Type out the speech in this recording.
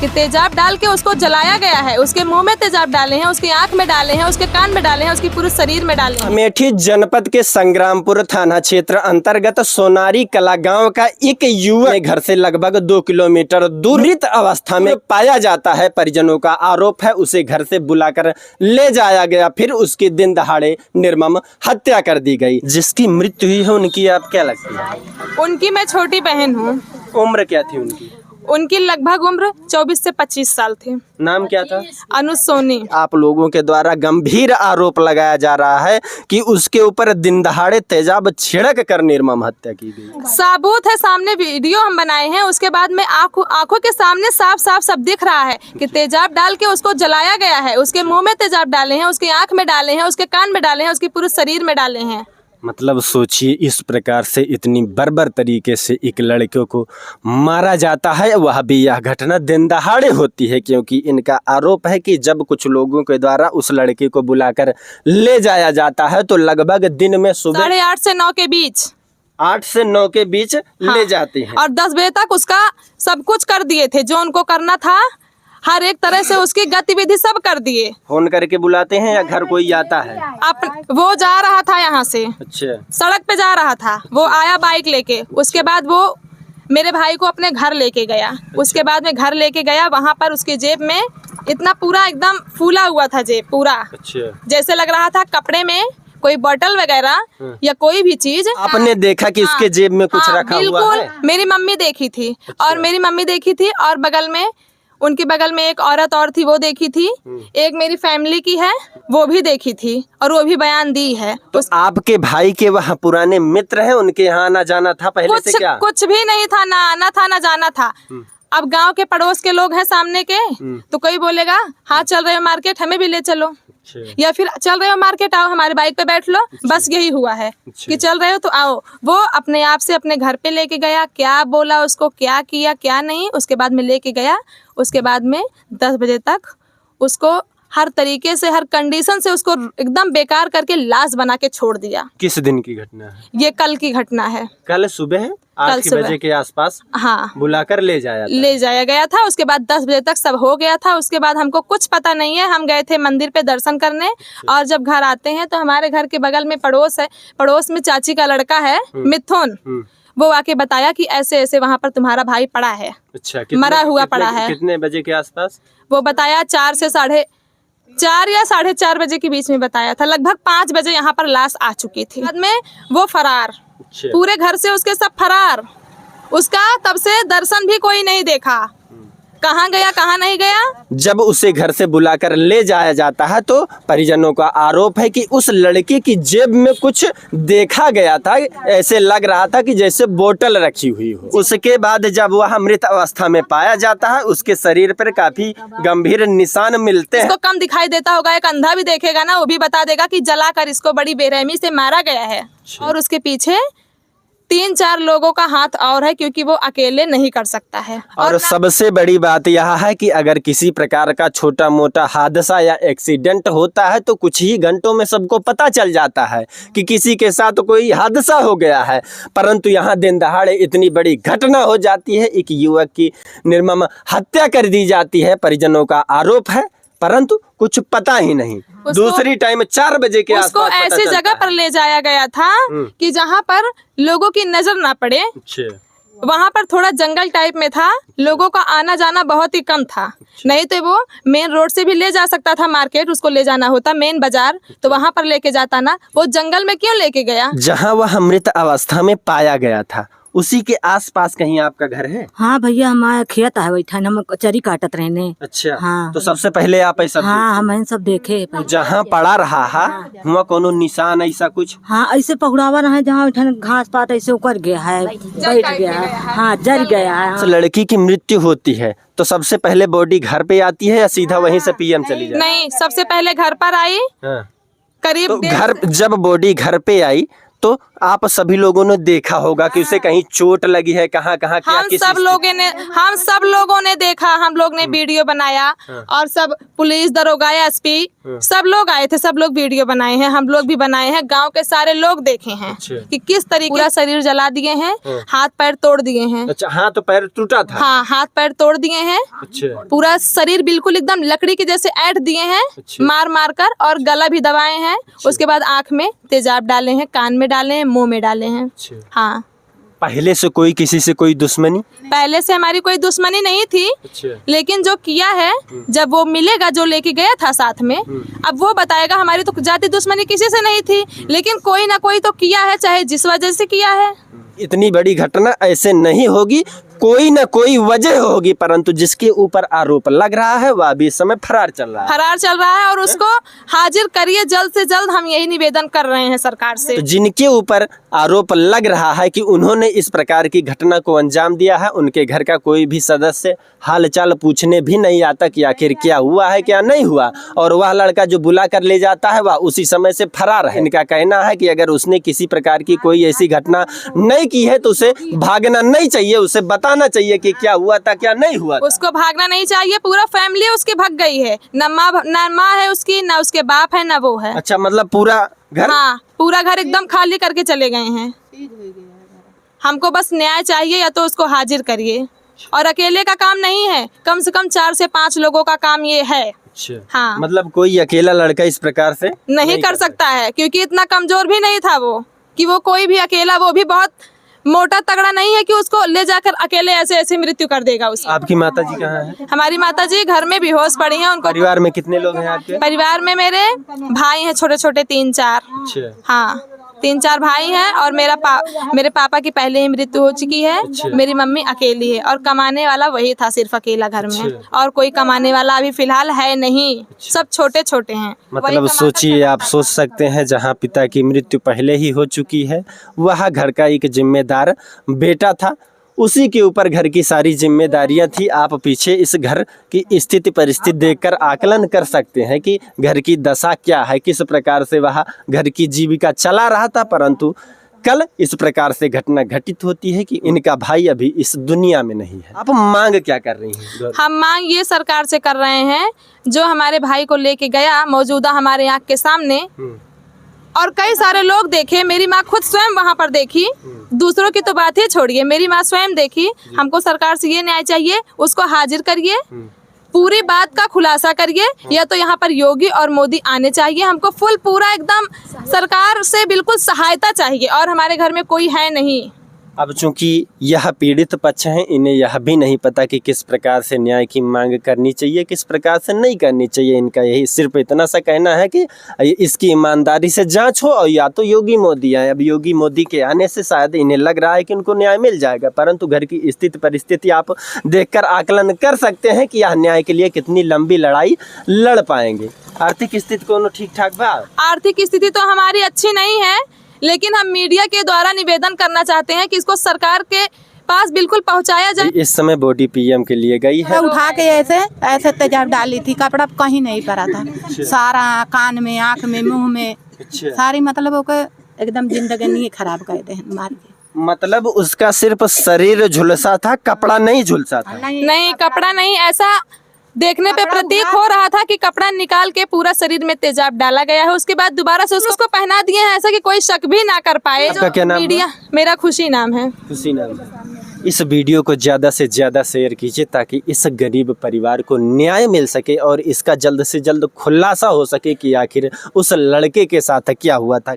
कि तेजाब डाल के उसको जलाया गया है। उसके मुंह में तेजाब डाले हैं, उसकी आंख में डाले हैं, उसके कान में डाले हैं, उसके पूरे शरीर में डाले हैं। अमेठी जनपद के संग्रामपुर थाना क्षेत्र अंतर्गत सोनारी कला गांव का एक युवक घर से लगभग 2 किलोमीटर दूर मृत अवस्था में पाया जाता है। परिजनों का आरोप है उसे घर से बुलाकर ले जाया गया, फिर उसके दिन दहाड़े निर्मम हत्या कर दी गई। जिसकी मृत्यु हुई है उनकी आप क्या लगती है? उनकी मैं छोटी बहन हूँ। उम्र क्या थी उनकी? उनकी लगभग उम्र 24 से 25 साल थी। नाम क्या था? अनु सोनी। आप लोगों के द्वारा गंभीर आरोप लगाया जा रहा है कि उसके ऊपर दिन दहाड़े तेजाब छिड़क कर निर्मम हत्या की गई। साबूत है, सामने वीडियो हम बनाए हैं। उसके बाद में आंखों के सामने साफ साफ सब दिख रहा है कि तेजाब डाल के उसको जलाया गया है। उसके मुंह में तेजाब डाले हैं, उसकी आंख में डाले हैं, उसके कान में डाले हैं, उसके पूरे शरीर में डाले हैं। मतलब सोचिए, इस प्रकार से इतनी बर्बर तरीके से एक लड़के को मारा जाता है, वह भी यह घटना दिन दहाड़े होती है। क्योंकि इनका आरोप है कि जब कुछ लोगों के द्वारा उस लड़के को बुलाकर ले जाया जाता है तो लगभग दिन में सुबह 8:30 से 9 के बीच 8 से 9 के बीच ले जाते हैं और 10 बजे तक उसका सब कुछ कर दिए थे जो उनको करना था। हर एक तरह से उसकी गतिविधि सब कर दिए। फोन करके बुलाते हैं या घर कोई आता है? वो जा रहा था यहाँ से, अच्छा, सड़क पे जा रहा था। वो आया बाइक लेके, उसके बाद वो मेरे भाई को अपने घर लेके गया। उसके बाद में घर लेके गया, वहाँ पर उसके जेब में इतना पूरा एकदम फूला हुआ था जेब पूरा। अच्छा। जैसे लग रहा था कपड़े में कोई बोतल वगैरह या कोई भी चीज। आपने देखा कि उसके जेब में कुछ रखा हुआ है? मेरी मम्मी देखी थी। और मेरी मम्मी देखी थी और बगल में उनके बगल में एक औरत और थी, वो देखी थी। एक मेरी फैमिली की है, वो भी देखी थी और वो भी बयान दी है। तो आपके भाई के वहाँ पुराने मित्र हैं, उनके यहाँ आना जाना था पहले से क्या? कुछ भी नहीं था, ना आना था ना जाना था। अब गांव के पड़ोस के लोग हैं सामने के, तो कोई बोलेगा हाँ चल रहे हो मार्केट, हमें भी ले चलो, या फिर चल रहे हो मार्केट, आओ हमारे बाइक पे बैठ लो। बस यही हुआ है कि चल रहे हो तो आओ। वो अपने आप से अपने घर पे लेके गया, क्या बोला उसको, क्या किया क्या नहीं, उसके बाद में लेके गया। उसके बाद में 10 बजे तक उसको हर तरीके से, हर कंडीशन से उसको एकदम बेकार करके लाश बना के छोड़ दिया। किस दिन की घटना है? ये कल की घटना है। कल सुबह 8 बजे के आसपास हाँ बुलाकर ले जाया गया था। उसके बाद 10 बजे तक सब हो गया था। उसके बाद हमको कुछ पता नहीं है। हम गए थे मंदिर पे दर्शन करने और जब घर आते हैं तो हमारे घर के बगल में पड़ोस है, पड़ोस में चाची का लड़का है मिथुन, वो आके बताया कि ऐसे ऐसे वहाँ पर तुम्हारा भाई पड़ा है। अच्छा, मरा हुआ पड़ा है। कितने बजे के आसपास? वो बताया 4 से 4:30 या 4:30 बजे के बीच में बताया था। लगभग 5 बजे यहाँ पर लाश आ चुकी थी। बाद में वो फरार, पूरे घर से उसके सब फरार। उसका तब से दर्शन भी कोई नहीं देखा, कहाँ गया कहाँ नहीं गया। जब उसे घर से बुलाकर ले जाया जाता है तो परिजनों का आरोप है कि उस लड़के की जेब में कुछ देखा गया था, ऐसे लग रहा था कि जैसे बोतल रखी हुई हो। उसके बाद जब वह मृत अवस्था में पाया जाता है, उसके शरीर पर काफी गंभीर निशान मिलते हैं। इसको कम दिखाई देता होगा, एक अंधा भी देखेगा ना, वो भी बता देगा कि जलाकर इसको बड़ी बेरहमी से मारा गया है। और उसके पीछे 3-4 लोगों का हाथ और है, क्योंकि वो अकेले नहीं कर सकता है। और सबसे बड़ी बात यह है कि अगर किसी प्रकार का छोटा मोटा हादसा या एक्सीडेंट होता है तो कुछ ही घंटों में सबको पता चल जाता है कि किसी के साथ कोई हादसा हो गया है। परंतु यहाँ दिन दहाड़े इतनी बड़ी घटना हो जाती है, एक युवक की निर्मम हत्या कर दी जाती है। परिजनों का आरोप है परंतु कुछ पता ही नहीं। दूसरी टाइम 4 बजे के आसपास उसको ऐसी जगह पर ले जाया गया था कि जहाँ पर लोगों की नजर ना पड़े। वहाँ पर थोड़ा जंगल टाइप में था, लोगों का आना जाना बहुत ही कम था। नहीं तो वो मेन रोड से भी ले जा सकता था मार्केट, उसको ले जाना होता मेन बाजार, तो वहाँ पर लेके जाता ना। वो जंगल में क्यों लेके गया? जहाँ वह मृत अवस्था में पाया गया था उसी के आसपास कहीं आपका घर है? हाँ भैया, हमारा खेत है, बैठा हम चरी काटत रहने। अच्छा। हाँ। तो सबसे पहले आप ऐसा? हाँ, हम सब देखे। जहाँ पड़ा रहा है वहाँ कोनो निशान ऐसा कुछ? हाँ, ऐसे पकड़ावा रहा है जहाँ घास पात ऐसे उकर गया है, बैठ गया है। हाँ, जर गया है। लड़की की मृत्यु होती है तो सबसे पहले बॉडी घर पे आती है या सीधा वहीं से पीएम चली जाती है? नहीं, सबसे पहले घर पर आई। करीब तो घर, जब बॉडी घर पे आई तो आप सभी लोगों ने देखा होगा कि उसे कहीं चोट लगी है, कहाँ कहाँ क्या हम सब लोगों ने देखा, हम लोग ने वीडियो बनाया और सब पुलिस, दरोगा, एसपी सब लोग आए थे, सब लोग वीडियो बनाए हैं, हम लोग भी बनाए हैं, गांव के सारे लोग देखे हैं कि किस तरीके पूरा शरीर जला दिए हैं, हाथ पैर तोड़ दिए हैं। अच्छा, हाथ पैर टूटा था? हाँ, हाथ पैर तोड़ दिए हैं। अच्छा। पूरा शरीर बिल्कुल एकदम लकड़ी के जैसे ऐंठ दिए हैं। अच्छा। मार मार कर, और गला भी दबाए हैं। अच्छा। उसके बाद आँख में तेजाब डाले हैं, कान में डाले हैं, मुंह में डाले हैं। अच्छा। हाँ। पहले से कोई किसी से कोई दुश्मनी? पहले से हमारी कोई दुश्मनी नहीं थी। अच्छा। लेकिन जो किया है, जब वो मिलेगा, जो लेके गया था साथ में, अब वो बताएगा। हमारी तो जाति दुश्मनी किसी से नहीं थी, लेकिन कोई ना कोई तो किया है, चाहे जिस वजह से किया है। इतनी बड़ी घटना ऐसे नहीं होगी, कोई ना कोई वजह होगी, परंतु जिसके ऊपर आरोप लग रहा है वह अभी इस समय फरार चल रहा है और उसको हाजिर करिए जल्द से जल्द। हम यही निवेदन कर रहे हैं सरकार से। तो जिनके ऊपर आरोप लग रहा है कि उन्होंने इस प्रकार की घटना को अंजाम दिया है, उनके घर का कोई भी सदस्य हालचाल पूछने भी नहीं आता कि आखिर क्या हुआ है क्या नहीं हुआ, और वह लड़का जो बुला कर ले जाता है वह उसी समय से फरार है। इनका कहना है कि अगर उसने किसी प्रकार की कोई ऐसी घटना नहीं की है तो उसे भागना नहीं चाहिए, उसे बताना चाहिए कि क्या हुआ था क्या नहीं हुआ था। उसको भागना नहीं चाहिए। पूरा फैमिली उसकी भाग गई है, न माँ है उसकी, न उसके बाप है, न वो है। अच्छा, मतलब पूरा घर? हाँ, पूरा घर एकदम खाली करके चले गए हैं। हमको बस न्याय चाहिए, या तो उसको हाजिर करिए। और अकेले का काम नहीं है, कम से कम 4 से 5 लोगों का काम ये है। अच्छा। हाँ। मतलब कोई अकेला लड़का इस प्रकार से नहीं कर सकता है, क्योंकि इतना कमजोर भी नहीं था वो, कि वो कोई भी अकेला, वो भी बहुत मोटा तगड़ा नहीं है कि उसको ले जाकर अकेले ऐसे ऐसे मृत्यु कर देगा उसकी। आपकी माता जी कहाँ है? हमारी माता जी घर में बेहोश पड़ी हैं। उनको परिवार में कितने लोग हैं आपके? परिवार में मेरे भाई हैं छोटे छोटे 3-4। अच्छा। हाँ, 3-4 भाई हैं, और मेरे पापा की पहले ही मृत्यु हो चुकी है। अच्छा। मेरी मम्मी अकेली है, और कमाने वाला वही था सिर्फ अकेला घर में। अच्छा। और कोई कमाने वाला अभी फिलहाल है नहीं। सब छोटे छोटे हैं। मतलब सोचिए, आप सोच सकते हैं, जहाँ पिता की मृत्यु पहले ही हो चुकी है, वह घर का एक जिम्मेदार बेटा था, उसी के ऊपर घर की सारी जिम्मेदारियां थी। आप पीछे इस घर की स्थिति परिस्थिति देखकर आकलन कर सकते हैं कि घर की दशा क्या है, किस प्रकार से वह घर की जीविका चला रहा था। परंतु कल इस प्रकार से घटना घटित होती है कि इनका भाई अभी इस दुनिया में नहीं है। आप मांग क्या कर रही हैं? हम मांग ये सरकार से कर रहे हैं, जो हमारे भाई को लेके गया, मौजूदा हमारे आँख के सामने, और कई सारे लोग देखे। मेरी माँ खुद स्वयं वहाँ पर देखी, दूसरों की तो बात ही छोड़िए, मेरी माँ स्वयं देखी। हमको सरकार से ये न्याय चाहिए, उसको हाजिर करिए, पूरी बात का खुलासा करिए, या तो यहाँ पर योगी और मोदी आने चाहिए। हमको फुल पूरा एकदम सरकार से बिल्कुल सहायता चाहिए, और हमारे घर में कोई है नहीं। अब चूंकि यह पीड़ित पक्ष हैं, इन्हें यह भी नहीं पता कि किस प्रकार से न्याय की मांग करनी चाहिए, किस प्रकार से नहीं करनी चाहिए। इनका यही सिर्फ इतना सा कहना है कि इसकी ईमानदारी से जांच हो, और या तो योगी मोदी आए। अब योगी मोदी के आने से शायद इन्हें लग रहा है कि उनको न्याय मिल जाएगा, परंतु घर की स्थिति परिस्थिति आप देखकर आकलन कर सकते हैं कि यह न्याय के लिए कितनी लंबी लड़ाई लड़ पाएंगे। आर्थिक स्थिति को ठीक ठाक बा? आर्थिक स्थिति तो हमारी अच्छी नहीं है, लेकिन हम मीडिया के द्वारा निवेदन करना चाहते हैं कि इसको सरकार के पास बिल्कुल पहुंचाया जाए। इस समय बॉडी पीएम के लिए गई है, उठा के ऐसे तेजाब डाली थी, कपड़ा कहीं नहीं पड़ा था, सारा कान में, आँख में, मुंह में, सारी मतलब ओके एकदम जिंदगी खराब कर दे मार के। मतलब उसका सिर्फ शरीर झुलसा था, कपड़ा नहीं झुलसा था? नहीं, कपड़ा नहीं, ऐसा देखने पे प्रतीक हो रहा था कि कपड़ा निकाल के पूरा शरीर में तेजाब डाला गया है। उसके बाद दोबारा से उसको पहना दिए हैं, ऐसा कि कोई शक भी ना कर पाए। आपका क्या नाम है? मेरा खुशी नाम है। खुशी नाम है। इस वीडियो को ज़्यादा से ज़्यादा शेयर कीजिए, ताकि इस गरीब परिवार को न्याय मिल सके और इसका जल्द से जल्द खुलासा हो सके कि आखिर उस लड़के के साथ क्या हुआ था।